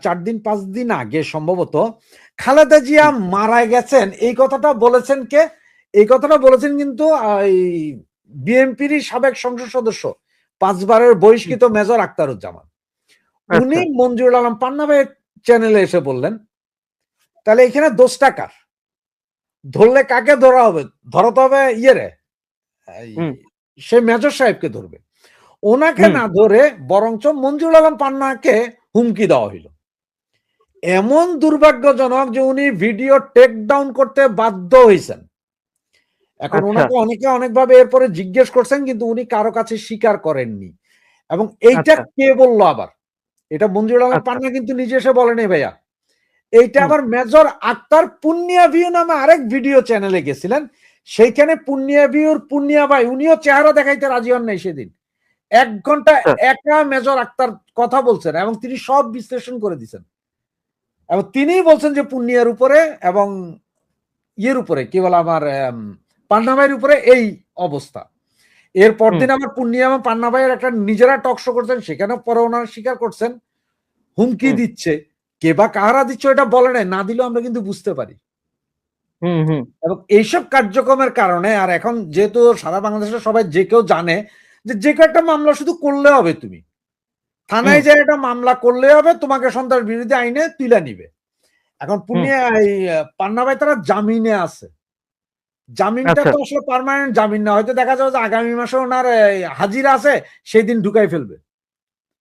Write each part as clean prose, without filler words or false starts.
4 দিন 5 দিন আগে সম্ভবত খালেদা জিয়া মারা গেছেন এই কথাটা বলেছেন কে? এই কথাটা বলেছেন কিন্তু বিএনপির সাবেক সংসদ সদস্য 5 বারের বহিষ্কৃত মেজর আখতারুজ্জামান। উনি মঞ্জুরুল আলম পান্না ভাইয়ের চ্যানেলে এসে বললেন, তাহলে এখানে দোষটা কার? ধরলে কাকে ধরা হবে? ধরাতে হবে সে মেজর সাহেবকে ধরবে। ওনাকে না ধরে বরঞ্চ মঞ্জুরুল আলম পান্নাকে হুমকি দেওয়া হইল। এমন দুর্ভাগ্যজনক যে উনি ভিডিও টেক ডাউন করতে বাধ্য হয়েছেন। এখন ওনাকে অনেকে অনেকভাবে এরপরে জিজ্ঞেস করছেন, কিন্তু উনি কারো কাছে স্বীকার করেননি। এবং এইটা কে বললো আবার? এটা মঞ্জুরুল আলম পান্না কিন্তু নিজে এসে বলেনি ভাইয়া। এইটা আবার মেজর আক্তার পুন্নিয়া ভিউ নামে আরেক ভিডিও চ্যানেলে গেছিলেন। সেইখানে পুন্নিয়া ভিউর পুন্নিয়া ভাই উনিও চেহারা দেখাইতে রাজি হন নাই সেদিন। 1 ঘন্টা একা মেজর আক্তার কথা বলছেন এবং তিনি সব বিশ্লেষণ করে দিচ্ছেন। এবং তিনিই বলছেন যে পুন্নিয়ার উপরে এবং ইয়ের উপরে কি বলে আমার পান্না ভাইয়ের উপরে এই অবস্থা। এর পরদিন আমার পুন্নিয়া এবং পান্না ভাইয়ের একটা নিজেরা টক শো করছেন, সেখানে পরে ওনারা স্বীকার করছেন হুমকি দিচ্ছে। কে বা কাহারা দিচ্ছে এটা বলে নাই, না দিলেও আমরা কিন্তু বুঝতে পারি। এবং এইসব কার্যক্রমের কারণে আর এখন যেহেতু সারা বাংলাদেশের সবাই যে কেউ জানে যে যে কেউ একটা মামলা শুধু করলে হবে, তুমি থানায় যে একটা মামলা করলে হবে, তোমাকে সন্ত্রাস বিরোধী আইনে তুলে নিবে। এখন পুনিয়া পান্না ভাই তারা জামিনে আছে। জামিনটা তো আসলে পার্মানেন্ট জামিন না, হয়তো দেখা যাবে যে আগামী মাসে ওনার হাজিরা আছে, সেই দিন ঢুকাই ফেলবে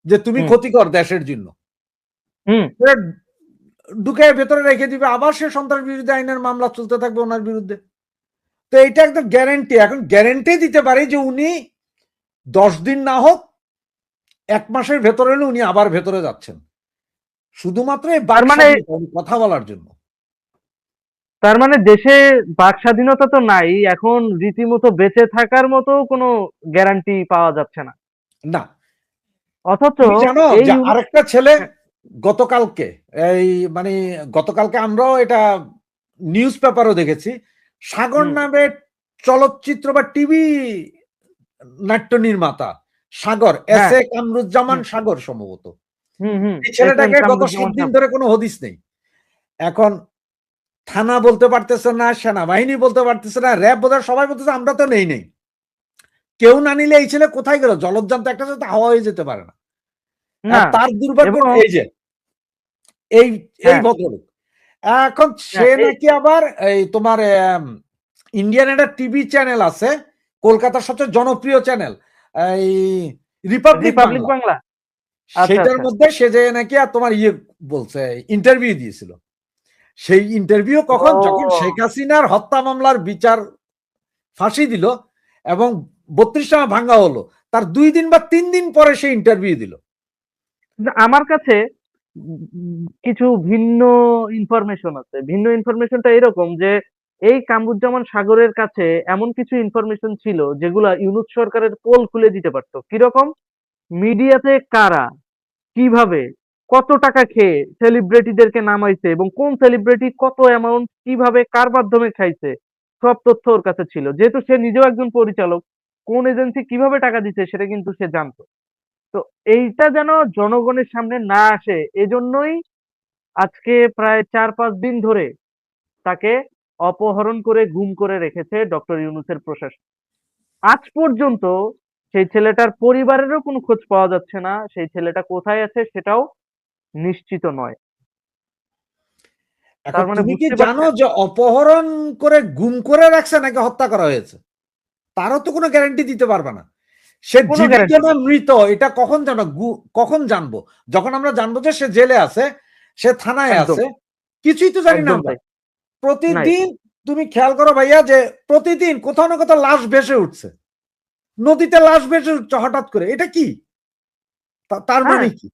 যে তুমি ক্ষতিকর দেশের জন্য, ঢুকাই ভেতরে রেখে দিবে, আবার সে সন্ত্রাস বিরোধী আইনের মামলা চলতে থাকবে ওনার বিরুদ্ধে। তো এইটা একদম গ্যারেন্টি। এখন গ্যারেন্টি দিতে পারি যে উনি 10 দিন না হোক 1 মাসের ভেতরে উনি আবার ভেতরে যাচ্ছেন, শুধুমাত্র কথা বলার জন্য। তার মানে দেশে বাক স্বাধীনতা তো নাই, এখন রীতিমতো বেঁচে থাকার মতো কোনো গ্যারান্টি পাওয়া যাচ্ছে না। না, অথচ জানো যে আরেকটা ছেলে গতকালকে গতকালকে আমরাও এটা নিউজ পেপারও দেখেছি, সাগর নামে চলচ্চিত্র বা টিভি নাট্য নির্মাতা সাগর, এস এ কামরুজ্জামান সাগর সম্ভবত, এই ছেলেটাকে গত 7 দিন ধরে কোনো হদিস নেই। এখন থানা বলতে পারতেছে না, সেনাবাহিনী বলতে পারতেছে না, র্যাব বোধহয় সবাই বলতেছে আমরা তো নেই। কেউ না নিলে এই ছেলে কোথায় গেল? জলজ্যান্ত একটা সাথে হাওয়া হয়ে যেতে পারে না। তার দুর্ভাগ্য এই যে এই ভদ্রলোক এখন সে নাকি আবার এই তোমার ইন্ডিয়ান একটা টিভি চ্যানেল আছে, কলকাতার সবচেয়ে জনপ্রিয় চ্যানেল এই রিপাবলিক বাংলা, সেটার মধ্যে সে যে নাকি আর তোমার বলছে ইন্টারভিউ দিয়েছিল। সেই ইন্টারভিউ কখন? যখন শেখ হাসিনার হত্যা মামলার বিচার ফাঁসি দিল এবং 32 টাকা ভাঙা হলো, তার 2 দিন বা 3 দিন পরে সে ইন্টারভিউ দিল। আমার কাছে কিছু ভিন্ন ইনফরমেশন আছে। ভিন্ন ইনফরমেশনটা এরকম যে এই কামরুজ্জামান সাগরের কাছে এমন কিছু ইনফরমেশন ছিল যেগুলা ইউনূস সরকারের পোল খুলে দিতে পারতো। কিরকম? মিডিয়াতে কারা, কিভাবে, কত টাকা খেয়ে সেলিব্রিটিদেরকে নামাইছে এবং কোন সেলিব্রিটি কত অ্যামাউন্ট কিভাবে কার মাধ্যমে খাইছে, সব তথ্য ওর কাছে ছিল। যেহেতু সে নিজেও একজন পরিচালক, কোন এজেন্সি কিভাবে টাকা দিচ্ছে সেটা কিন্তু সে জানতো। তো এইটা যেন জনগণের সামনে না আসে, এজন্যই আজকে প্রায় 4-5 দিন ধরে তাকে অপহরণ করে গুম করে রেখেছে ডক্টর ইউনূসের প্রশাসন। আজ পর্যন্ত সেই ছেলেটার পরিবারেরও কোনো খোঁজ পাওয়া যাচ্ছে না, সেই ছেলেটা কোথায় আছে সেটাও নিশ্চিত নয়। তার মানে তুমি কি জানো যে অপহরণ করে গুম করে রাখছে নাকি হত্যা করা হয়েছে? তারও তো কোনো গ্যারান্টি দিতে পারবে না। সে জীবিত না মৃত এটা কখন জানবো? যখন আমরা জানবো যে সে জেলে আছে, সে থানায় আছে, কিছুই তো জানি না আমরা। প্রতিদিন তুমি খেয়াল করো ভাইয়া যে প্রতিদিন কোথাও না কোথাও লাশ ভেসে উঠছে, নদীতে লাশ ভেসে উঠছে হঠাৎ করে, এটা কি? তার মানে কি?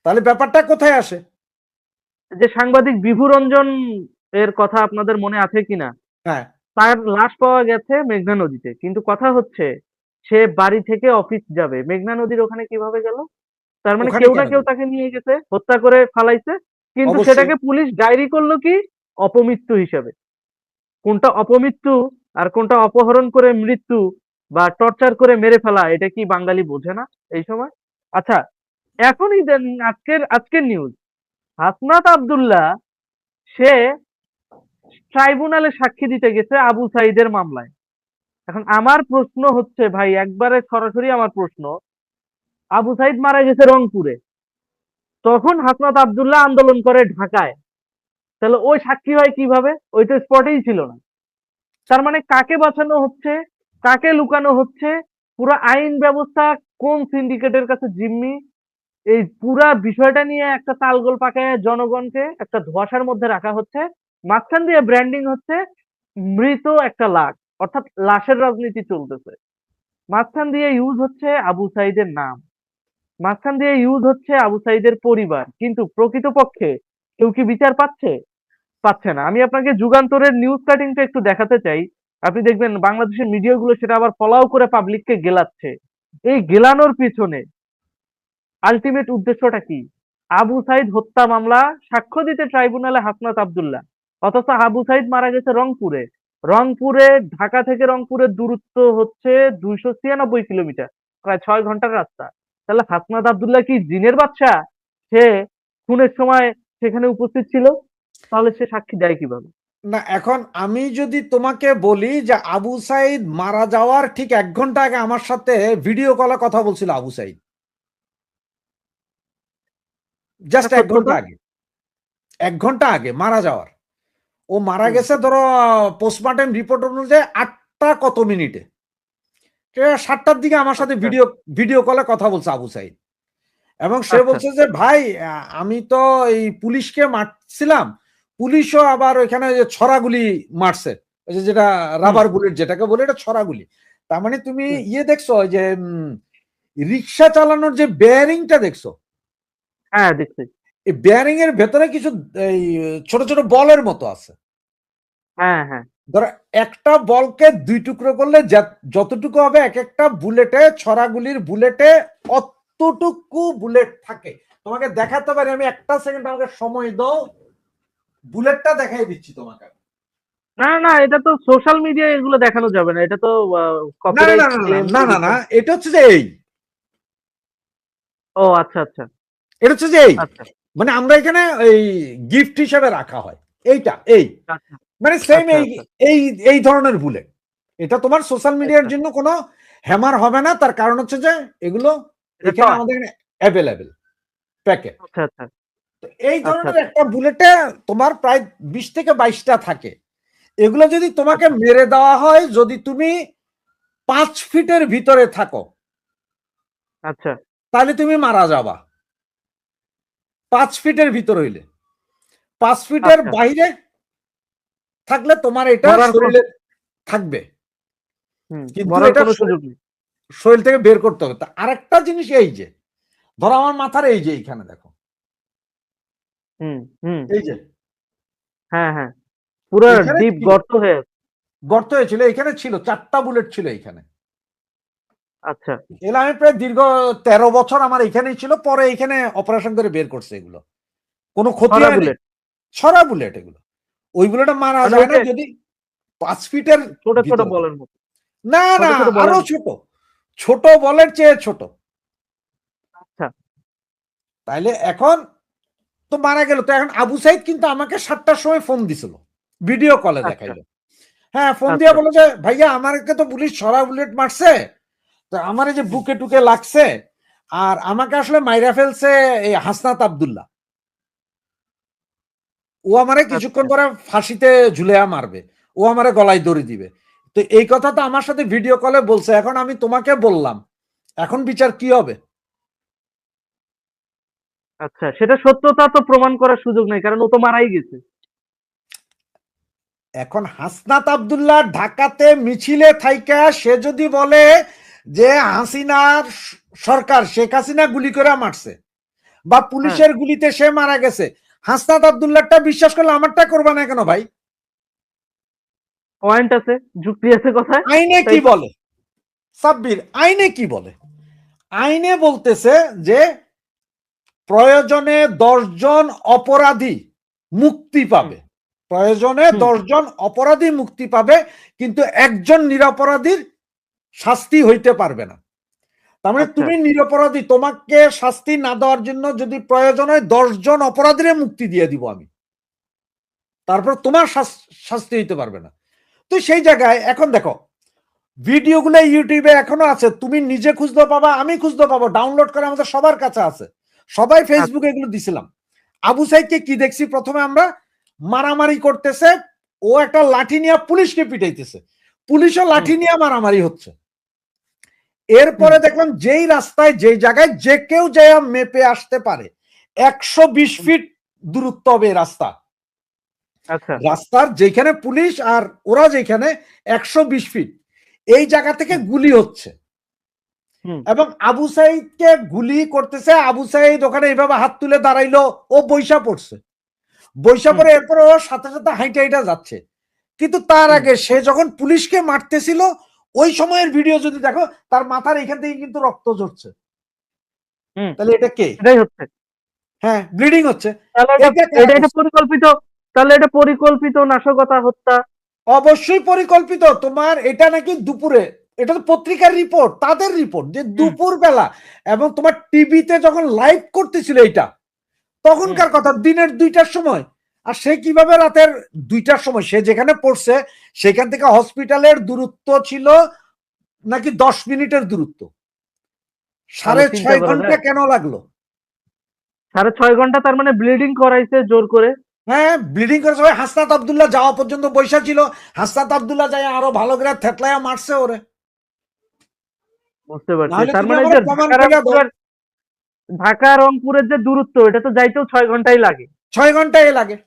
তাহলে ব্যাপারটা কোথায় আসে? যে সাংবাদিক বিভু রঞ্জন এর কথা আপনাদের মনে আছে কিনা? হ্যাঁ, তার লাশ পাওয়া গেছে মেঘনা নদীতে, কিন্তু কথা হচ্ছে সে বাড়ি থেকে অফিস যাবে, মেঘনা নদীর ওখানে কিভাবে গেল? তার মানে কেউ না কেউ তাকে নিয়ে গেছে, হত্যা করে ফালাইছে, কিন্তু সেটাকে পুলিশ ডায়েরি করলো কি অপমৃত্যু হিসেবে। কোনটা অপমৃত্যু আর কোনটা অপহরণ করে মৃত্যু বা টর্চার করে মেরে ফেলা, এটা কি বাঙালি বোঝে না এই সময়? আচ্ছা, এখনই আজকের নিউজ হাসনাত আব্দুল্লাহ সে ট্রাইব্যুনালে সাক্ষী দিতে গেছে আবু সাইদের মামলায়। এখন আমার প্রশ্ন হচ্ছে ভাই, একবারে সরাসরি আমার প্রশ্ন, আবু সাইদ মারা গেছে রংপুরে, তখন হাসনাত আব্দুল্লাহ আন্দোলন করে ঢাকায়, তাহলে ওই সাক্ষী হয় কিভাবে? ওই তো স্পটেই ছিল না। তার মানে কাকে বাঁচানো হচ্ছে, কাকে লুকানো হচ্ছে, পুরো আইন ব্যবস্থা কোন সিন্ডিকেটের কাছে জিম্মি, এই পুরা বিষয়টা নিয়ে একটা তালগোল পাকায় জনগণকে একটা ধোঁয়াশার মধ্যে রাখা হচ্ছে। মাঝখান দিয়ে ব্র্যান্ডিং হচ্ছে মৃত একটা লাশ, অর্থাৎ লাশের রাজনীতি চলতেছে। মাঝখান দিয়ে ইউজ হচ্ছে আবু সাইদের নাম, মাঝখান দিয়ে ইউজ হচ্ছে আবু সাইদের পরিবার, কিন্তু প্রকৃতপক্ষে কেউ কি বিচার পাচ্ছে? পাচ্ছে না। আমি আপনাকে যুগান্তরের নিউজ কাটিংটা একটু দেখাতে চাই। আপনি দেখবেন বাংলাদেশের মিডিয়াগুলো সেটা আবার ফলাও করে পাবলিককে গেলাচ্ছে। এই গেলানোর পিছনে আলটিমেট উদ্দেশ্যটা কি? আবু সাইদ হত্যা মামলা সাক্ষ্য দিতে ট্রাইব্যুনালে হাসনাত আব্দুল্লাহ, অথচ আবু সাইদ মারা গেছে রংপুরে। রংপুরে, ঢাকা থেকে রংপুরের দূরত্ব হচ্ছে 296 কিলোমিটার, প্রায় 6 ঘন্টার রাস্তা। তাহলে হাসনাত আব্দুল্লাহ কি জিনের বাদশা? সে খুনের সময় সেখানে উপস্থিত ছিল, তাহলে সে সাক্ষী দেয় কিভাবে? না, এখন আমি যদি তোমাকে বলি যে আবু সাইদ মারা যাওয়ার ঠিক 1 ঘন্টা আগে আমার সাথে ভিডিও কলে কথা বলছিল আবু সাইদ, জাস্ট এটা এক সত্য তো? ঘন্টা আগে, 1 ঘন্টা আগে মারা যাওয়ার। ও মারা হুম। গেছে ধরো পোস্টমর্টেম রিপোর্ট অনুযায়ী 8টা কত মিনিটে, 7টার দিকে আমার সাথে আচ্ছা, ভিডিও ভিডিও কলে কথা বলছে আবু সাইদ। এবং সে আচ্ছা। বলছে যে ভাই, আমি তো এই পুলিশকে মারছিলাম, পুলিশও আবার ওইখানে যে ছড়াগুলি মারছে, ওই যে যেটা হুম, রাবার বুলেট যেটাকে বলে, এটা ছড়াগুলি। তার মানে তুমি হুম। ইয়ে দেখছো ওই যে রিক্সা চালানোর যে বেয়ারিংটা দেখছো, হ্যাঁ, দেখছি। এই বেয়ারিং এর ভেতরে কিছু এই ছোট ছোট বলের মতো আছে। হ্যাঁ, হ্যাঁ। ধরো একটা বলকে 2 টুকরো করলে যতটুকু হবে, এক একটা বুলেটে, ছড়াগুলির বুলেটে অতটুকু বুলেট থাকে। তোমাকে দেখাতে পারি আমি, একটা সেকেন্ড আমাকে সময় দাও, বুলেটটা দেখাই দিচ্ছি তোমাকে। না, না, এটা তো সোশ্যাল মিডিয়ায় এগুলো দেখানো যাবে না। এটা তো না না কপিরাইট না না না ক্লেম না না না, এরকম। এটা হচ্ছে যে এই, ও আচ্ছা, আচ্ছা, এটা হচ্ছে যে এই, আচ্ছা, মানে আমরা এখানে এই গিফট হিসেবে রাখা হয় এইটা, এই আচ্ছা, মানে সেম আচ্ছা, এই আচ্ছা, এই এই ধরনের বুলেট। এটা তোমার সোশ্যাল মিডিয়ার আচ্ছা। জন্য কোনো হ্যামার হবে না, তার কারণ হচ্ছে যে এগুলো এটা এখানে টয়। আমাদের অ্যাভেলেবেল প্যাকেট। আচ্ছা, আচ্ছা, তো এই আচ্ছা, ধরনের আচ্ছা, একটা বুলেটে তোমার প্রায় 20 থেকে 22টা থাকে। এগুলো যদি তোমাকে আচ্ছা, মেরে দেওয়া হয়, যদি তুমি 5 ফিটের ভিতরে থাকো, আচ্ছা, তাহলে তুমি মারা যাবা। 5 ফিটের ভিতর হইলে, 5 ফিটের আচ্ছা। বাইরে থাকলে তোমার এটা মরার শরীরে থাকবে, কিন্তু মরার এটা কোনো সুযোগ নেই। শরীর থেকে বের করতে হবে। তা আরেকটা জিনিস এই যে, ধরো আমার মাথার এই যে এইখানে দেখো, হুম, হুম। এই যে হ্যাঁ, হ্যাঁ। পুরো এইখানে ডিপ ছিল, গর্ত হয়ে আছে। গর্ত হয়েছিল, এখানে ছিল 4টা বুলেট ছিল এইখানে। আচ্ছা। এগুলো আমি প্রায় দীর্ঘ 13 বছর আমার এখানেই ছিল, পরে এখানে অপারেশন করে বের করছে। এগুলো কোনো ক্ষতি ছড়া হয় নাই, বুলেট। ছড়া বুলেট এগুলো। ওই বুলেটে মারা মানে ওই যায় না যে যদি 5 ফিটের ছোট, ছোট ভিতরে থাকে। বলের মতো। না ছোট, না, ছোট বলের আরো মতো। ছোট, ছোট বলের চেয়ে ছোট। আচ্ছা, তাইলে এখন তো মারা গেল। তো এখন আবু সাইদ কিন্তু আমাকে 7টার সময় ফোন দিছিল, ভিডিও কলে আচ্ছা, দেখাইলো। হ্যাঁ, ফোন দিয়ে আচ্ছা, বলে যে ভাইয়া আমাকে তো পুলিশ ছড়া বুলেট মারছে, তো আমার এই যে হুম, বুকে টুকে লাগছে, আর আমাকে আসলে মাইরা ফেলছে এই হাসনাত আব্দুল্লাহ। ও আমারে কিছুক্ষণ আচ্ছা, পরে ফাঁসিতে ঝুলিয়া মারবে, ও আমারে গলায় দড়ি দিবে। তো এই কথা তো আমার সাথে ভিডিও কলে বলছে। এখন আমি তোমাকে বললাম, এখন বিচার কি হবে? আচ্ছা। সেটা সত্যতা তো প্রমাণ করার সুযোগ নেই, কারণ ও তো মারাই গেছে। এখন হাসনাত আব্দুল্লাহ ঢাকাতে মিছিলে থাইকা সে যদি বলে যে হাসিনার সরকার, শেখ হাসিনা গুলি করে মারছে বা হ্যাঁ, পুলিশের গুলিতে সে মারা গেছে, হাসনাত আব্দুল্লাহটা বিশ্বাস করলে আমারটা করবা না কেন ভাই? পয়েন্ট আছে, যুক্তি আছে কথায়। আইনে তাই কি তো? বলে সাব্বির, আইনে কি বলে? আইনে বলতেছে যে প্রয়োজনে 10 জন অপরাধী মুক্তি হুম, পাবে, প্রয়োজনে হুম। 10 জন অপরাধী মুক্তি পাবে, কিন্তু একজন নিরপরাধীর শাস্তি হইতে পারবে না। তার মানে আচ্ছা। তুমি নিরপরাধী, তোমাকে শাস্তি না দেওয়ার জন্য যদি প্রয়োজন হয় 10 জন অপরাধীরে মুক্তি দিয়ে দিব আমি, তারপর তোমার শাস্তি হইতে পারবে না। তো সেই জায়গায় এখন দেখো ভিডিওগুলো ইউটিউবে এখনো আছে, তুমি নিজে খুঁজতে পাবা, আমি খুঁজতে পাবো, ডাউনলোড করে আমাদের সবার কাছে আছে, সবাই আচ্ছা। ফেসবুকে এগুলো দিছিলাম। আবু সাইদকে কি দেখছি, প্রথমে আমরা মারামারি করতেছে, ও একটা লাঠি নিয়ে পুলিশকে পিটাইতেছে, পুলিশও লাঠি নিয়ে মারামারি হচ্ছে। এরপরে দেখলাম যেই রাস্তায় যেই জায়গায় যে কেউ যায় মেপে আসতে পারে, 120 ফিট দূরত্ব হবে রাস্তা, আচ্ছা। রাস্তার যেখানে পুলিশ আর ওরা যেখানে 120 ফিট, এই জায়গা থেকে গুলি হচ্ছে এবং আবু সাইদকে গুলি করতেছে। আবু সাইদ ওখানে এইভাবে হাত তুলে দাঁড়াইলো, ও বৈশা পড়ছে, বৈশা পরে এরপর ও সাথে সাথে হাইটা হাইটা যাচ্ছে। কিন্তু তার আগে সে যখন পুলিশকে মারতেছিল ওই সময়ের ভিডিও যদি দেখো, তার মাথার এখান থেকে কিন্তু রক্ত ঝরছে। তাহলে এটা কে? এটাই হচ্ছে। হ্যাঁ, ব্লিডিং হচ্ছে। তাহলে এটা কারা এটা করছে? পরিকল্পিত, তাহলে এটা পরিকল্পিত নাশকতা, হত্যা। অবশ্যই পরিকল্পিত। তোমার এটা নাকি দুপুরে, এটা তো পত্রিকার রিপোর্ট, তাদের রিপোর্ট যে দুপুর বেলা, এবং তোমার টিভিতে যখন লাইভ করতেছিল এটা তখনকার কথা, দিনের 2টার সময়। আর সে কিভাবে রাতের 2টার সময়, সে যেখানে পড়ছে সেখান থেকে হসপিটালের দূরত্ব ছিল নাকি 10 মিনিটের দূরত্ব, তাহলে চিন্তা 6.5 করা ঘন্টা যায়। কেন লাগলো? 6.5 ঘন্টা, তার মানে ব্লিডিং করাইছে জোর করে। হ্যাঁ, ব্লিডিং করে সবাই। হাসনাত আব্দুল্লাহ যাওয়া পর্যন্ত বৈশা ছিল, হাসনাত আব্দুল্লাহ যায় আরো ভালো করে থেতলায়া মারছে ওরে। বুঝতে পারছি, নাহলে তার তুমি মানে আমার যে প্রমাণ করে দাও। ঢাকা রংপুরের যে দূরত্ব, এটা তো যাইতেও 6 ঘন্টাই লাগে। 6 ঘন্টায় লাগে।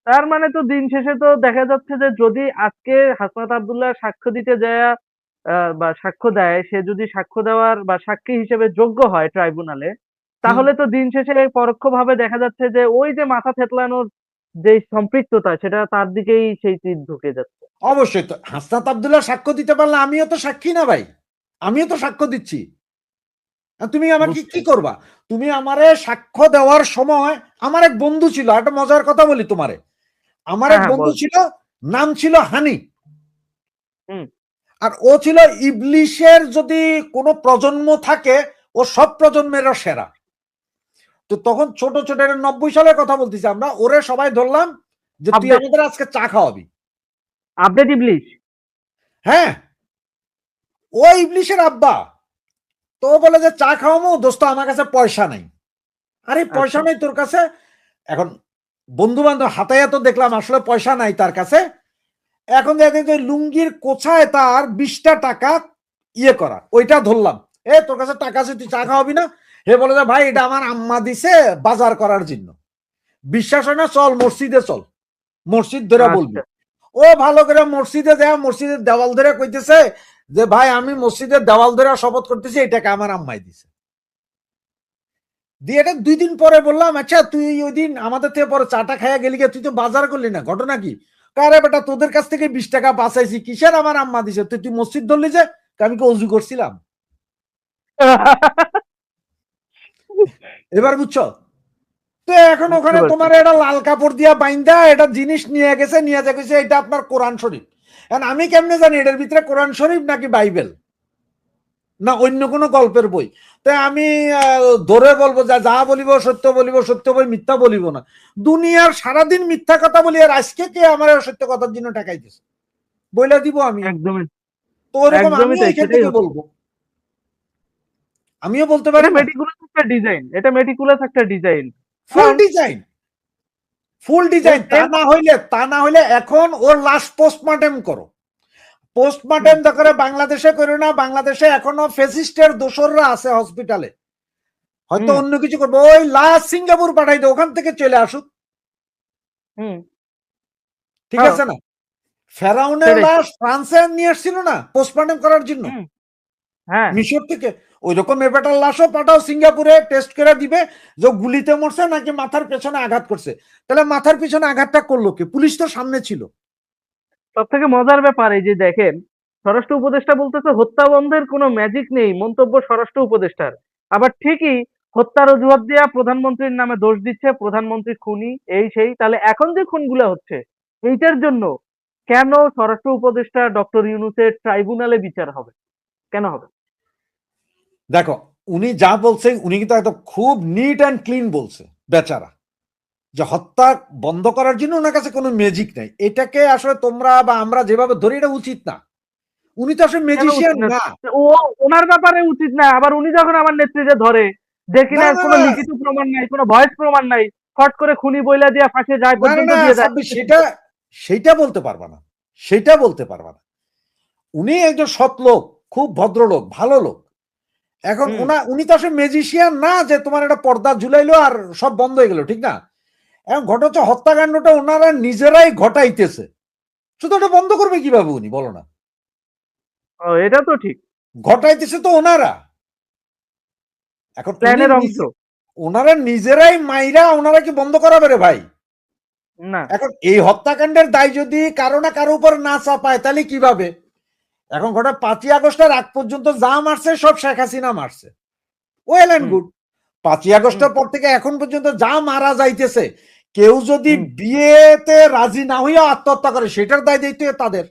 তার মানে তো দিন শেষে তো দেখা যাচ্ছে যে যদি আজকে হাসনাত আব্দুল্লাহ সাক্ষ্য দিতে যায় বা সাক্ষ্য দেয়, সে যদি সাক্ষ্য দেওয়ার বা সাক্ষী হিসেবে যোগ্য হয় ট্রাইব্যুনালে, হুম, তাহলে তো দিন শেষে পরোক্ষভাবে দেখা যাচ্ছে যে ওই যে মাথা থেতলানোর যে সম্পৃক্ততা, সেটা তার দিকেই সেই তীর ঢুকে যাচ্ছে। অবশ্যই। তো হাসনাত আব্দুল্লাহ সাক্ষ্য দিতে পারলে আমিও তো সাক্ষী না ভাই, আমিও তো সাক্ষ্য দিচ্ছি। আর তুমি আমাকে বুঝছি। কি করবা? তুমি আমারে সাক্ষ্য দেওয়ার সময়, আমার এক বন্ধু ছিল, একটা মজার কথা বলি তোমারে। আমার হ্যাঁ, এক হ্যাঁ, বন্ধু বল। ছিল, নাম ছিল হানি। হুম। আর ও ছিল ইবলিশের যদি কোনো প্রজন্ম থাকে, ও সব প্রজন্মেরও সেরা। তো তখন ছোট ছোট 90 সালের কথা বলতেছি আমরা, ওরে সবাই ধরলাম যে তুই আপডেট, আমাদের আজকে চা খাওয়াবি। আপডেট ইবলিশ। হ্যাঁ, ও ইবলিশের আব্বা। তো ও বলে যে চা খাওয়াবো দোস্ত, আমার কাছে পয়সা নাই। আরে পয়সা আচ্ছা। নাই তোর কাছে? এখন বন্ধু বান্ধব হাতায়া তো দেখলাম আসলে পয়সা নাই তার কাছে। এখন দেখেন যে লুঙ্গির কোছায় তার 20টা টাকা ইয়ে করা, ওইটা ধরলাম। এ তোর কাছে টাকা আছে, তুই চা খাওয়াবি না? হে বলে যে ভাই এটা আমার আম্মা দিছে বাজার করার জন্য। বিশ্বাস হয় না? চল মসজিদে চল, মসজিদ ধরে বলবি। আচ্ছা। ও ভালো করে মসজিদে যায়, মসজিদের দেওয়াল ধরে কইতেছে যে ভাই আমি মসজিদের দেওয়াল ধরে শপথ করতেছি এই টাকা আমার আম্মাই দিছে। দিয়ে এটা 2 দিন পরে বললাম, আচ্ছা তুই ওই দিন আমাদের থেকে পরে চাটা খাইয়া গেলি, তুই তো বাজার করলি না, ঘটনা কি? কারে বেটা তোদের কাছ থেকে 20 টাকা বাঁচাইছি, কিসের আমার আম্মা দিছে? তুই তুই মসজিদ ধরলি যে? আমি কি অজু করছিলাম? এবার বুঝছো? তো এখন বুঝতে ওখানে পারছি। তোমার এটা লাল কাপড় দিয়া বাইন্দা এটা জিনিস নিয়ে গেছে, নিয়ে যা গেছে এটা আপনার কোরআন শরীফ। এখন আমি কেমনে জানি এটার ভিতরে কোরআন শরীফ নাকি বাইবেল না অন্য কোনো গল্পের বই? তাই আমি ধরে বলবো যা যা বলিব সত্য বলিব, সত্য বই, মিথ্যা বলিব না। দুনিয়ার সারাদিন মিথ্যা কথা বলি, আর আজকে কে আমার সত্য কথার জন্য টাকাইতেছে বইলা দিব আমি। একদমই, তো ওরকম একদমই আমিও তাই, এখান সেটাই থেকে হচ্ছে। বলবো, আমিও বলতে এটা পারি না। মেটিকুলাস একটা ডিজাইন, এটা মেটিকুলাস একটা ডিজাইন। ফুল কারণ ডিজাইন, ফুল এর ডিজাইন। তা এর না হইলে, তা না হইলে এখন ওর লাশ পোস্টমর্টেম করো। পোস্টমর্টেম করে বাংলাদেশে করো না, বাংলাদেশে এখনো ফেসিস্টের দোসররা আছে হসপিটালে, হয়তো হুম, অন্য কিছু করবো, ওই লাশ সিঙ্গাপুর পাঠাই দে, ওখান থেকে চলে আসুক। হুম। ঠিক হ্যাঁ, আছে না? ফেরাউনের সেটাই। লাশ ফ্রান্সে নিয়ে এসেছিল না পোস্টমর্টেম করার জন্য, হুম, হ্যাঁ। মিশর থেকে। ওই রকম এ বেটার লাশও পাঠাও সিঙ্গাপুরে, টেস্ট করে দিবে যে গুলিতে মরছে নাকি মাথার পেছনে আঘাত করছে। তাহলে মাথার পিছনে আঘাতটা করলো কে? পুলিশ তো সামনে ছিল। সবথেকে মজার ব্যাপার এই যে দেখেন, স্বরাষ্ট্র উপদেষ্টা বলতেছে হত্যা বন্ধের কোনো ম্যাজিক নেই, মন্তব্য স্বরাষ্ট্র উপদেষ্টার। আবার ঠিকই হত্যার অজুহাত দিয়া প্রধানমন্ত্রীর নামে দোষ দিচ্ছে, প্রধানমন্ত্রী খুনি, এই সেই। তাহলে এখন যে খুনগুলো হচ্ছে, এইটার জন্য কেন স্বরাষ্ট্র উপদেষ্টা ডক্টর ইউনূসের ট্রাইব্যুনালে বিচার হবে? কেন হবে? দেখো, উনি যা বলছেন উনি কিন্তু একদম খুব নিট অ্যান্ড ক্লিন বলছে বেচারা, যে হত্যা বন্ধ করার জন্য ওনার কাছে কোনো ম্যাজিক নাই। এটাকে আসলে তোমরা বা আমরা যেভাবে ধরি এটা উচিত না। উনি তো আসলে কেন উচিত ম্যাজিশিয়ান না? না। ও ওনার ব্যাপারে উচিত না। আবার উনি যখন আমার নেত্রীকে ধরে, দেখি না না না কোনো না লিখিত প্রমাণ নাই, কোনো ভয়েস প্রমাণ নাই। ফট করে খুনি বইলা দিয়া ফাঁসিয়ে যায় না না পর্যন্ত না দিয়ে দেয়। সাব্বির, সেটা বলতে পারবা না, সেটা বলতে পারবা না। উনি একজন সৎ লোক, খুব ভদ্রলোক, ভালো লোক। এখন হুম, উনি তো আসলে ম্যাজিশিয়ান না যে তোমার একটা পর্দা ঝুলাইলো আর সব বন্ধ হয়ে গেল, ঠিক না? এখন ঘটনা হচ্ছে হত্যাকাণ্ডটা ওনারা নিজেরাই ঘটাইতেছে, শুধু ওটা বন্ধ করবে কিভাবে উনি, বলো না? এটা তো ঠিক। ঘটাইতেছে তো ওনারা। এখন উনি প্ল্যানের অংশ। ওনারা নিজেরাই মাইরা ওনারা কি বন্ধ করাবে রে ভাই? না। এখন এই হত্যাকাণ্ডের দায় যদি কারো না কারো উপর না চাপায় তাহলে কিভাবে? এখন ঘটনা 5ই আগস্টের আগ পর্যন্ত যা মারছে সব শেখ হাসিনা মারছে, ওয়েল এন্ড হুম, গুড। 5ই হুম, আগস্টের পর থেকে এখন পর্যন্ত যা মারা যাইতেছে, কেউ যদি হুম। বিয়েতে রাজি না হইয়া আত্মহত্যা করে সেটার দায় দিতে তাদের।